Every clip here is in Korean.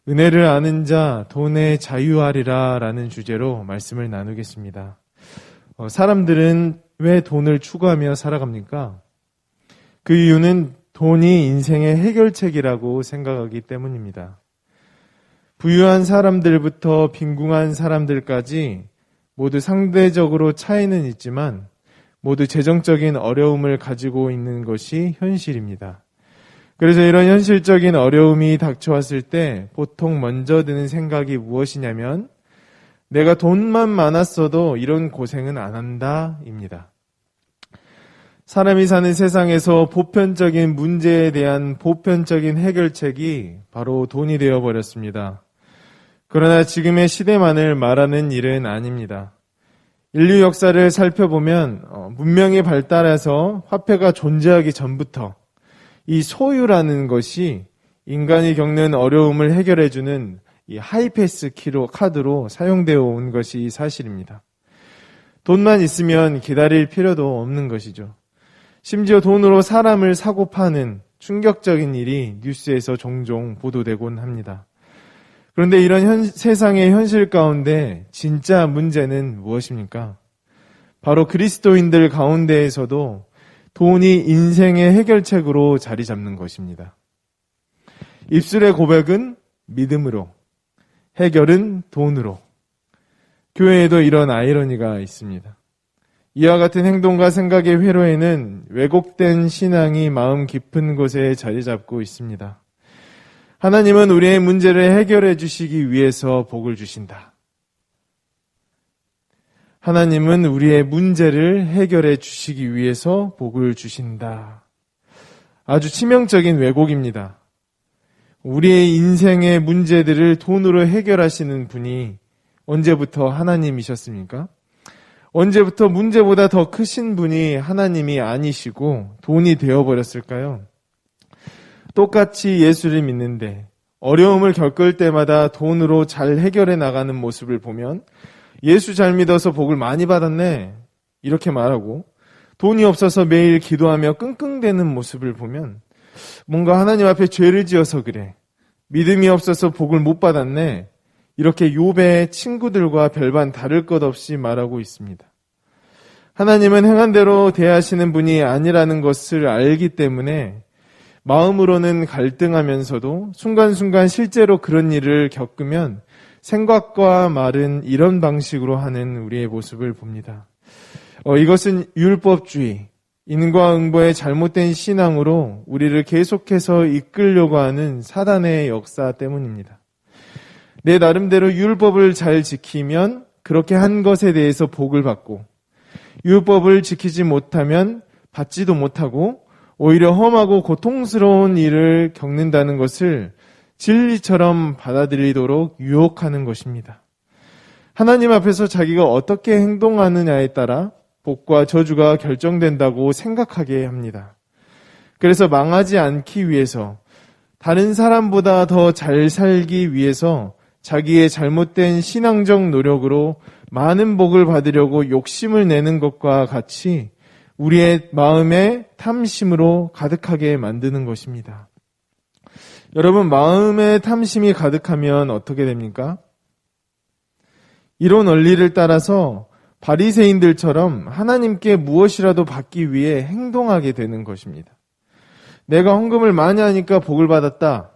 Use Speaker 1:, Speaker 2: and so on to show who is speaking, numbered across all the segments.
Speaker 1: 은혜를 아는 자 돈에 자유하리라 라는 주제로 말씀을 나누겠습니다. 사람들은 왜 돈을 추구하며 살아갑니까? 그 이유는 돈이 인생의 해결책이라고 생각하기 때문입니다. 부유한 사람들부터 빈궁한 사람들까지 모두 상대적으로 차이는 있지만 모두 재정적인 어려움을 가지고 있는 것이 현실입니다. 그래서 이런 현실적인 어려움이 닥쳐왔을 때 보통 먼저 드는 생각이 무엇이냐면 내가 돈만 많았어도 이런 고생은 안 한다입니다. 사람이 사는 세상에서 보편적인 문제에 대한 보편적인 해결책이 바로 돈이 되어버렸습니다. 그러나 지금의 시대만을 말하는 일은 아닙니다. 인류 역사를 살펴보면 문명이 발달해서 화폐가 존재하기 전부터 이 소유라는 것이 인간이 겪는 어려움을 해결해주는 이 하이패스 카드로 사용되어 온 것이 사실입니다. 돈만 있으면 기다릴 필요도 없는 것이죠. 심지어 돈으로 사람을 사고 파는 충격적인 일이 뉴스에서 종종 보도되곤 합니다. 그런데 이런 세상의 현실 가운데 진짜 문제는 무엇입니까? 바로 그리스도인들 가운데에서도 돈이 인생의 해결책으로 자리 잡는 것입니다. 입술의 고백은 믿음으로, 해결은 돈으로. 교회에도 이런 아이러니가 있습니다. 이와 같은 행동과 생각의 회로에는 왜곡된 신앙이 마음 깊은 곳에 자리 잡고 있습니다. 하나님은 우리의 문제를 해결해 주시기 위해서 복을 주신다. 하나님은 우리의 문제를 해결해 주시기 위해서 복을 주신다. 아주 치명적인 왜곡입니다. 우리의 인생의 문제들을 돈으로 해결하시는 분이 언제부터 하나님이셨습니까? 언제부터 문제보다 더 크신 분이 하나님이 아니시고 돈이 되어버렸을까요? 똑같이 예수를 믿는데 어려움을 겪을 때마다 돈으로 잘 해결해 나가는 모습을 보면 예수 잘 믿어서 복을 많이 받았네 이렇게 말하고, 돈이 없어서 매일 기도하며 끙끙대는 모습을 보면 뭔가 하나님 앞에 죄를 지어서 그래, 믿음이 없어서 복을 못 받았네 이렇게 욥의 친구들과 별반 다를 것 없이 말하고 있습니다. 하나님은 행한 대로 대하시는 분이 아니라는 것을 알기 때문에 마음으로는 갈등하면서도 순간순간 실제로 그런 일을 겪으면 생각과 말은 이런 방식으로 하는 우리의 모습을 봅니다. 이것은 율법주의, 인과응보의 잘못된 신앙으로 우리를 계속해서 이끌려고 하는 사단의 역사 때문입니다. 내 나름대로 율법을 잘 지키면 그렇게 한 것에 대해서 복을 받고, 율법을 지키지 못하면 받지도 못하고 오히려 험하고 고통스러운 일을 겪는다는 것을 진리처럼 받아들이도록 유혹하는 것입니다. 하나님 앞에서 자기가 어떻게 행동하느냐에 따라 복과 저주가 결정된다고 생각하게 합니다. 그래서 망하지 않기 위해서, 다른 사람보다 더 잘 살기 위해서 자기의 잘못된 신앙적 노력으로 많은 복을 받으려고 욕심을 내는 것과 같이 우리의 마음에 탐심으로 가득하게 만드는 것입니다. 여러분, 마음에 탐심이 가득하면 어떻게 됩니까? 이런 원리를 따라서 바리새인들처럼 하나님께 무엇이라도 받기 위해 행동하게 되는 것입니다. 내가 헌금을 많이 하니까 복을 받았다.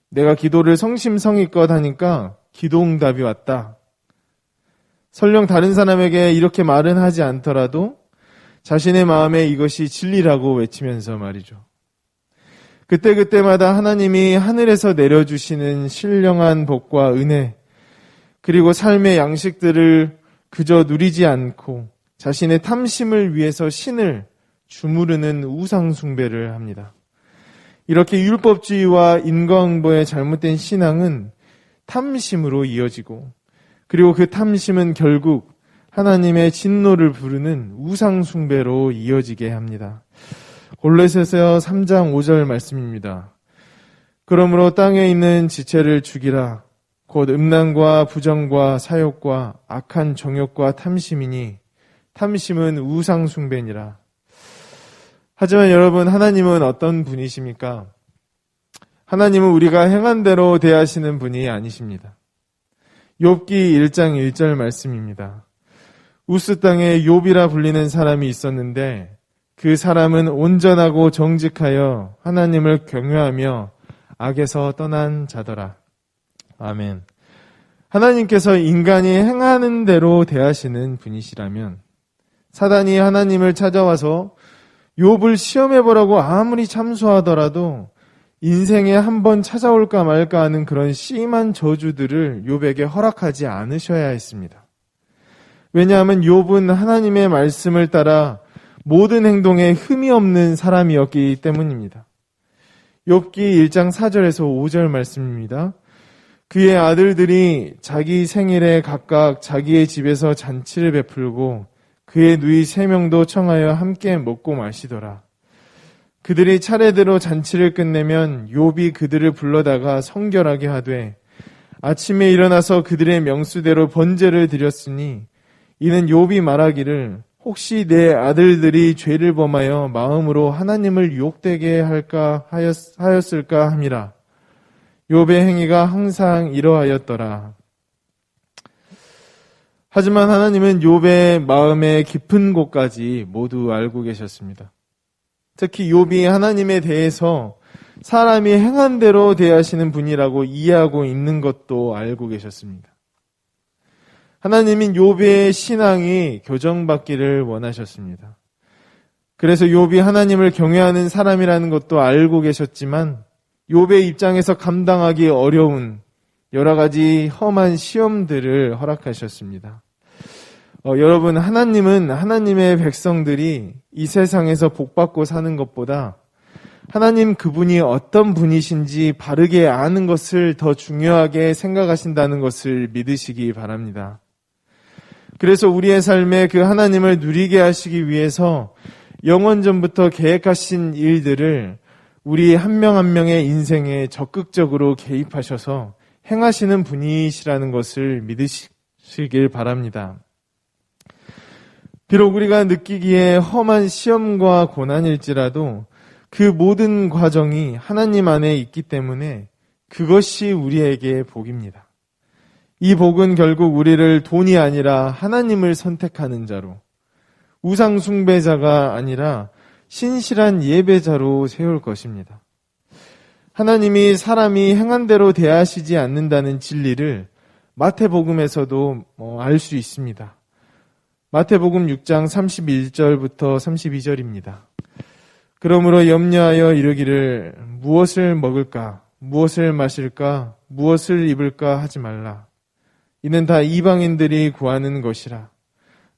Speaker 1: 내가 기도를 성심성의껏 하니까 기도응답이 왔다. 설령 다른 사람에게 이렇게 말은 하지 않더라도 자신의 마음에 이것이 진리라고 외치면서 말이죠. 그때그때마다 하나님이 하늘에서 내려주시는 신령한 복과 은혜, 그리고 삶의 양식들을 그저 누리지 않고 자신의 탐심을 위해서 신을 주무르는 우상 숭배를 합니다. 이렇게 율법주의와 인과응보의 잘못된 신앙은 탐심으로 이어지고, 그리고 그 탐심은 결국 하나님의 진노를 부르는 우상 숭배로 이어지게 합니다. 골로새서 3장 5절 말씀입니다. 그러므로 땅에 있는 지체를 죽이라. 곧 음란과 부정과 사욕과 악한 정욕과 탐심이니 탐심은 우상 숭배니라. 하지만 여러분, 하나님은 어떤 분이십니까? 하나님은 우리가 행한 대로 대하시는 분이 아니십니다. 욥기 1장 1절 말씀입니다. 우스 땅에 욥이라 불리는 사람이 있었는데 그 사람은 온전하고 정직하여 하나님을 경외하며 악에서 떠난 자더라. 아멘. 하나님께서 인간이 행하는 대로 대하시는 분이시라면 사단이 하나님을 찾아와서 욥을 시험해보라고 아무리 참소하더라도 인생에 한 번 찾아올까 말까 하는 그런 심한 저주들을 욥에게 허락하지 않으셔야 했습니다. 왜냐하면 욥은 하나님의 말씀을 따라 모든 행동에 흠이 없는 사람이었기 때문입니다. 욥기 1장 4절에서 5절 말씀입니다. 그의 아들들이 자기 생일에 각각 자기의 집에서 잔치를 베풀고 그의 누이 3명도 청하여 함께 먹고 마시더라. 그들이 차례대로 잔치를 끝내면 욥이 그들을 불러다가 성결하게 하되 아침에 일어나서 그들의 명수대로 번제를 드렸으니 이는 욥이 말하기를 혹시 내 아들들이 죄를 범하여 마음으로 하나님을 유혹되게 할까 하였을까 함이라. 욥의 행위가 항상 이러하였더라. 하지만 하나님은 욥의 마음의 깊은 곳까지 모두 알고 계셨습니다. 특히 욥이 하나님에 대해서 사람이 행한 대로 대하시는 분이라고 이해하고 있는 것도 알고 계셨습니다. 하나님은 욥의 신앙이 교정받기를 원하셨습니다. 그래서 욥이 하나님을 경외하는 사람이라는 것도 알고 계셨지만 욥의 입장에서 감당하기 어려운 여러 가지 험한 시험들을 허락하셨습니다. 여러분, 하나님은 하나님의 백성들이 이 세상에서 복받고 사는 것보다 하나님 그분이 어떤 분이신지 바르게 아는 것을 더 중요하게 생각하신다는 것을 믿으시기 바랍니다. 그래서 우리의 삶에 그 하나님을 누리게 하시기 위해서 영원전부터 계획하신 일들을 우리 한 명 한 명의 인생에 적극적으로 개입하셔서 행하시는 분이시라는 것을 믿으시길 바랍니다. 비록 우리가 느끼기에 험한 시험과 고난일지라도 그 모든 과정이 하나님 안에 있기 때문에 그것이 우리에게 복입니다. 이 복은 결국 우리를 돈이 아니라 하나님을 선택하는 자로, 우상 숭배자가 아니라 신실한 예배자로 세울 것입니다. 하나님이 사람이 행한 대로 대하시지 않는다는 진리를 마태복음에서도 알 수 있습니다. 마태복음 6장 31절부터 32절입니다. 그러므로 염려하여 이르기를 무엇을 먹을까, 무엇을 마실까, 무엇을 입을까 하지 말라. 이는 다 이방인들이 구하는 것이라.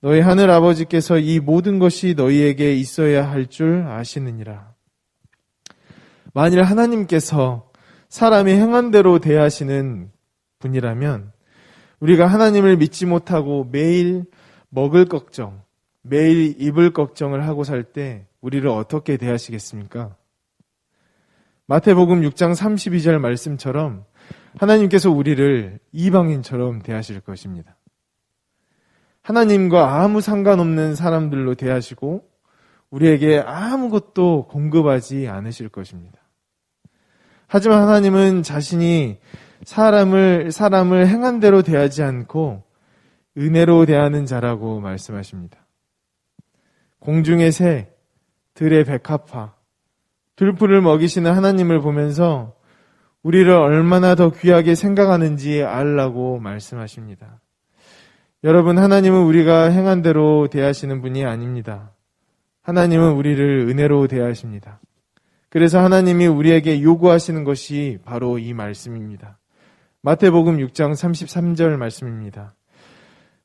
Speaker 1: 너희 하늘 아버지께서 이 모든 것이 너희에게 있어야 할 줄 아시느니라. 만일 하나님께서 사람이 행한 대로 대하시는 분이라면 우리가 하나님을 믿지 못하고 매일 먹을 걱정, 매일 입을 걱정을 하고 살 때 우리를 어떻게 대하시겠습니까? 마태복음 6장 32절 말씀처럼 하나님께서 우리를 이방인처럼 대하실 것입니다. 하나님과 아무 상관없는 사람들로 대하시고 우리에게 아무것도 공급하지 않으실 것입니다. 하지만 하나님은 자신이 사람을 행한 대로 대하지 않고 은혜로 대하는 자라고 말씀하십니다. 공중의 새, 들의 백합화, 들풀을 먹이시는 하나님을 보면서 우리를 얼마나 더 귀하게 생각하는지 알라고 말씀하십니다. 여러분, 하나님은 우리가 행한 대로 대하시는 분이 아닙니다. 하나님은 우리를 은혜로 대하십니다. 그래서 하나님이 우리에게 요구하시는 것이 바로 이 말씀입니다. 마태복음 6장 33절 말씀입니다.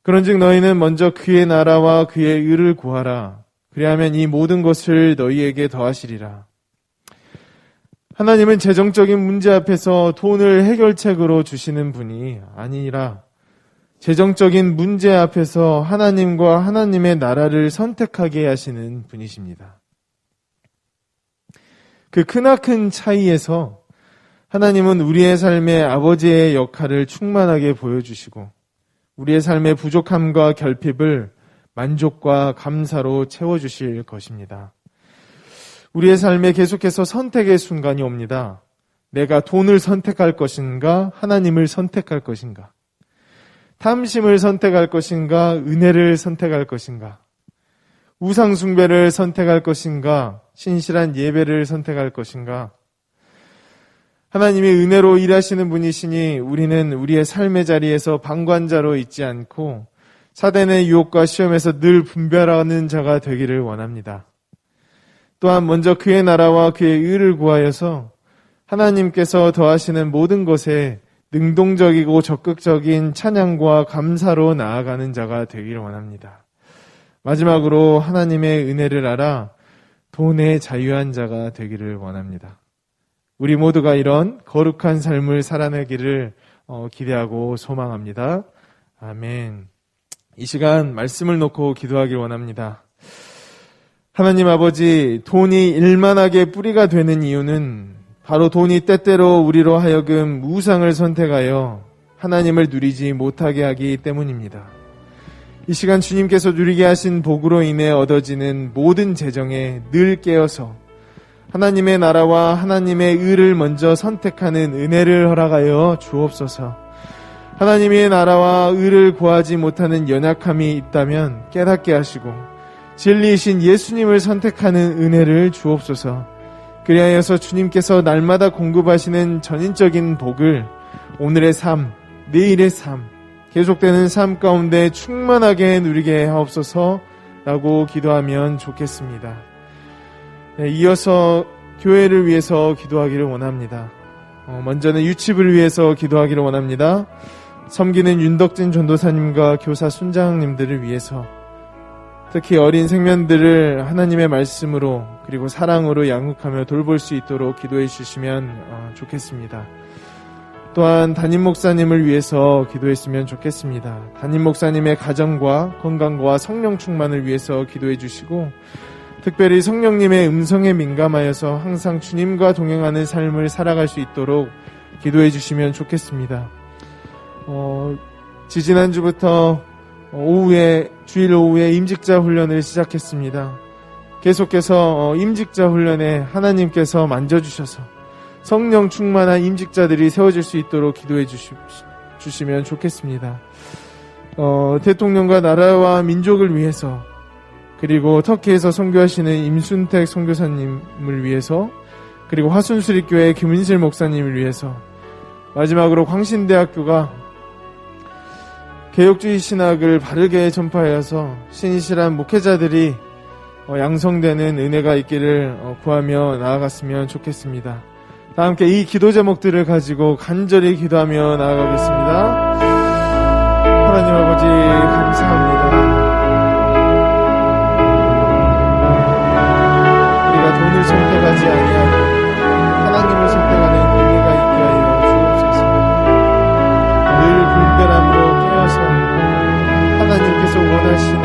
Speaker 1: 그런즉 너희는 먼저 그의 나라와 그의 의를 구하라. 그리하면 이 모든 것을 너희에게 더하시리라. 하나님은 재정적인 문제 앞에서 돈을 해결책으로 주시는 분이 아니라 재정적인 문제 앞에서 하나님과 하나님의 나라를 선택하게 하시는 분이십니다. 그 크나큰 차이에서 하나님은 우리의 삶의 아버지의 역할을 충만하게 보여주시고 우리의 삶의 부족함과 결핍을 만족과 감사로 채워주실 것입니다. 우리의 삶에 계속해서 선택의 순간이 옵니다. 내가 돈을 선택할 것인가, 하나님을 선택할 것인가? 탐심을 선택할 것인가, 은혜를 선택할 것인가? 우상숭배를 선택할 것인가, 신실한 예배를 선택할 것인가? 하나님이 은혜로 일하시는 분이시니 우리는 우리의 삶의 자리에서 방관자로 있지 않고 사단의 유혹과 시험에서 늘 분별하는 자가 되기를 원합니다. 또한 먼저 그의 나라와 그의 의를 구하여서 하나님께서 더하시는 모든 것에 능동적이고 적극적인 찬양과 감사로 나아가는 자가 되기를 원합니다. 마지막으로 하나님의 은혜를 알아 돈에 자유한 자가 되기를 원합니다. 우리 모두가 이런 거룩한 삶을 살아내기를 기대하고 소망합니다. 아멘. 이 시간 말씀을 놓고 기도하길 원합니다. 하나님 아버지, 돈이 일만하게 뿌리가 되는 이유는 바로 돈이 때때로 우리로 하여금 우상을 선택하여 하나님을 누리지 못하게 하기 때문입니다. 이 시간 주님께서 누리게 하신 복으로 인해 얻어지는 모든 재정에 늘 깨어서 하나님의 나라와 하나님의 의를 먼저 선택하는 은혜를 허락하여 주옵소서. 하나님의 나라와 의를 구하지 못하는 연약함이 있다면 깨닫게 하시고 진리이신 예수님을 선택하는 은혜를 주옵소서. 그리하여서 주님께서 날마다 공급하시는 전인적인 복을 오늘의 삶, 내일의 삶, 계속되는 삶 가운데 충만하게 누리게 하옵소서라고 기도하면 좋겠습니다. 이어서 교회를 위해서 기도하기를 원합니다. 먼저는 유치부를 위해서 기도하기를 원합니다. 섬기는 윤덕진 전도사님과 교사 순장님들을 위해서 특히 어린 생명들을 하나님의 말씀으로 그리고 사랑으로 양육하며 돌볼 수 있도록 기도해 주시면 좋겠습니다. 또한 담임 목사님을 위해서 기도했으면 좋겠습니다. 담임 목사님의 가정과 건강과 성령 충만을 위해서 기도해 주시고 특별히 성령님의 음성에 민감하여서 항상 주님과 동행하는 삶을 살아갈 수 있도록 기도해 주시면 좋겠습니다. 지지난주부터 주일 오후에 임직자 훈련을 시작했습니다. 계속해서 임직자 훈련에 하나님께서 만져주셔서 성령 충만한 임직자들이 세워질 수 있도록 기도해 주시면 좋겠습니다. 대통령과 나라와 민족을 위해서 그리고 터키에서 선교하시는 임순택 선교사님을 위해서 그리고 화순수립교회 김은실 목사님을 위해서 마지막으로 광신대학교가 개혁주의 신학을 바르게 전파하여서 신실한 목회자들이 양성되는 은혜가 있기를 구하며 나아갔으면 좋겠습니다. 다 함께 이 기도 제목들을 가지고 간절히 기도하며 나아가겠습니다. 하나님 아버지 감사합니다. 돈을 선택하지 아니하고 하나님을 선택하는 은혜가 있게 하여 주옵소서. 늘 분별함으로 깨어서 하나님께서 원하시는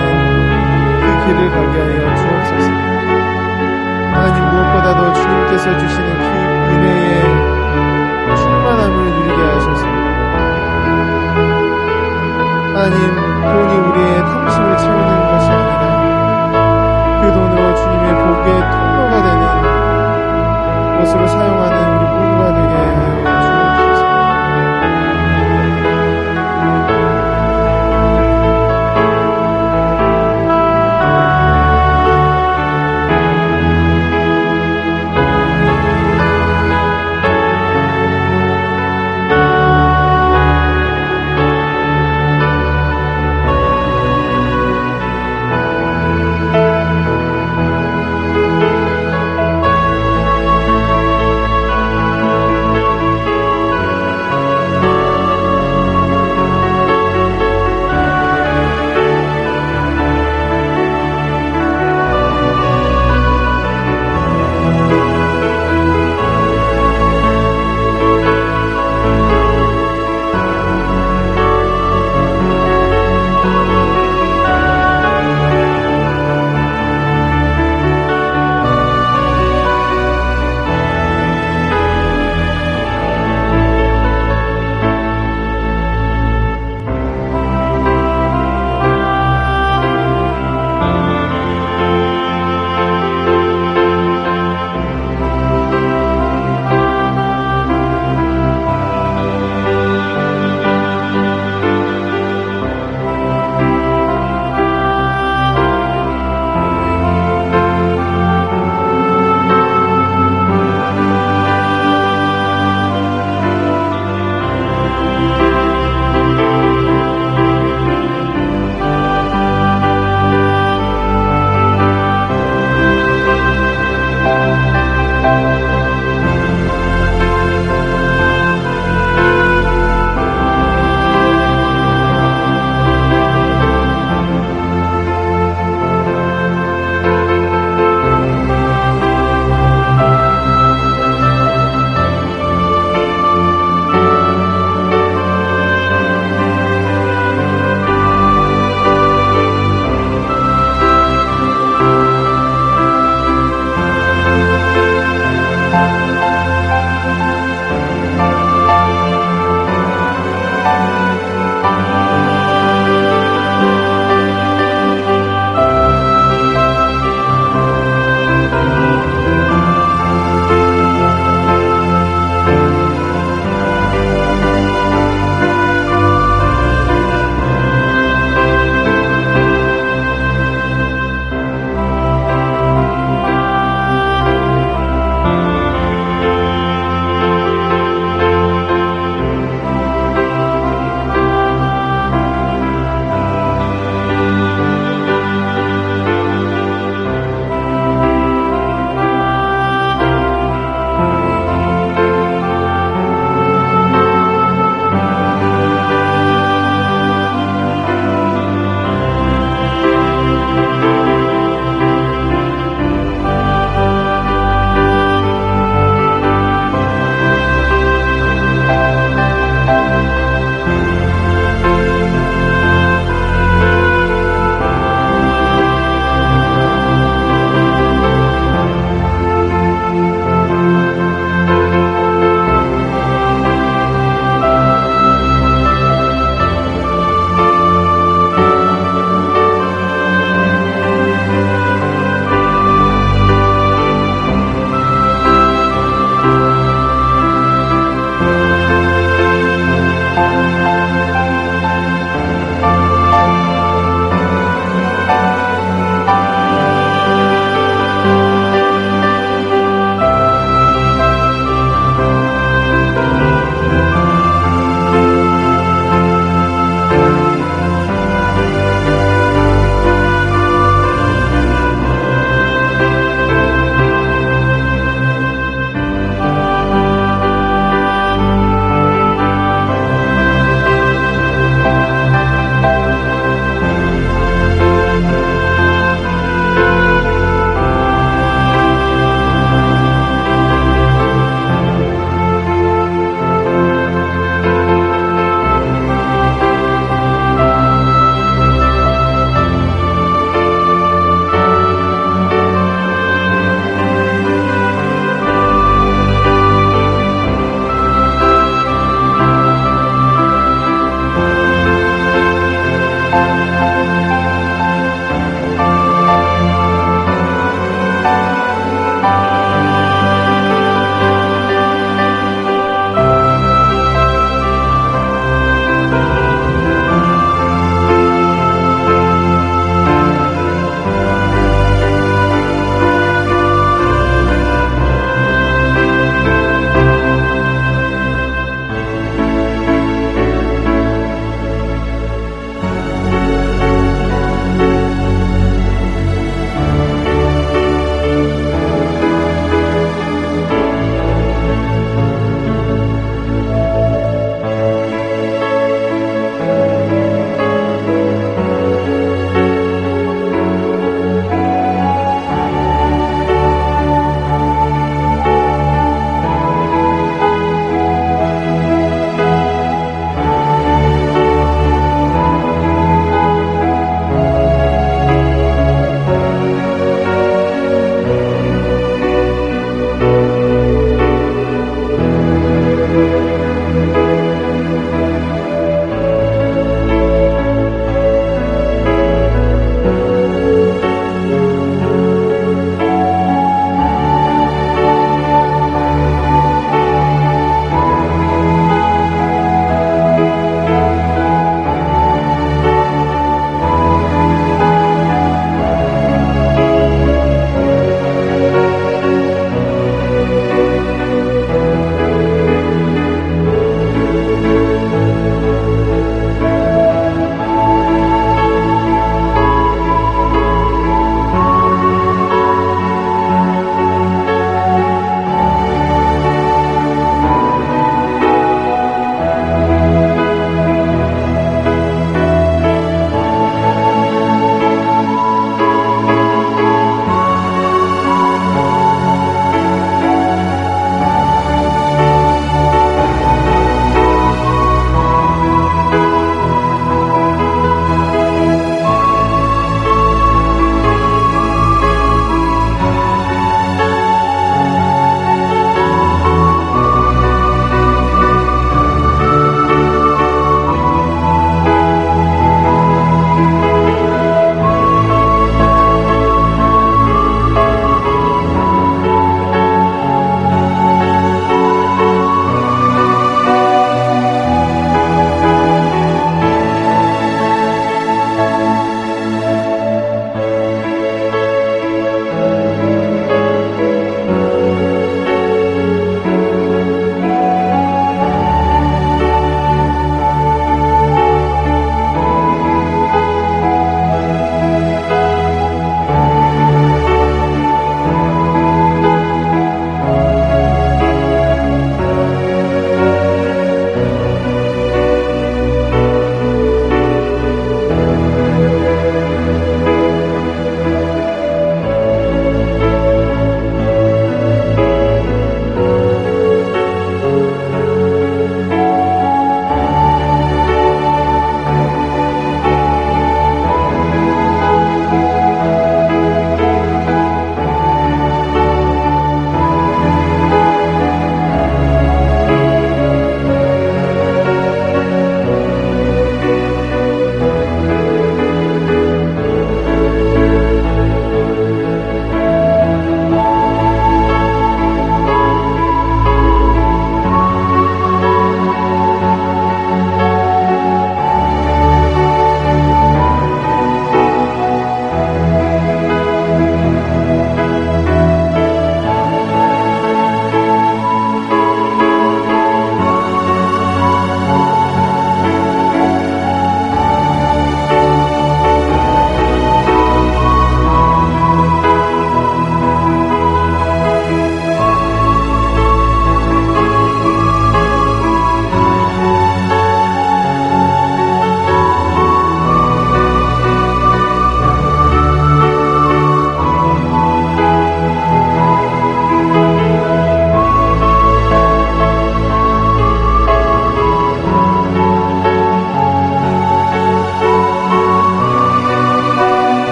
Speaker 1: 그 길을 가게 하여 주옵소서. 하나님 무엇보다도 주님께서 주시는 그 은혜의 충만함을 누리게 하셔서 하나님 돈이 우리의 탐심을 채우는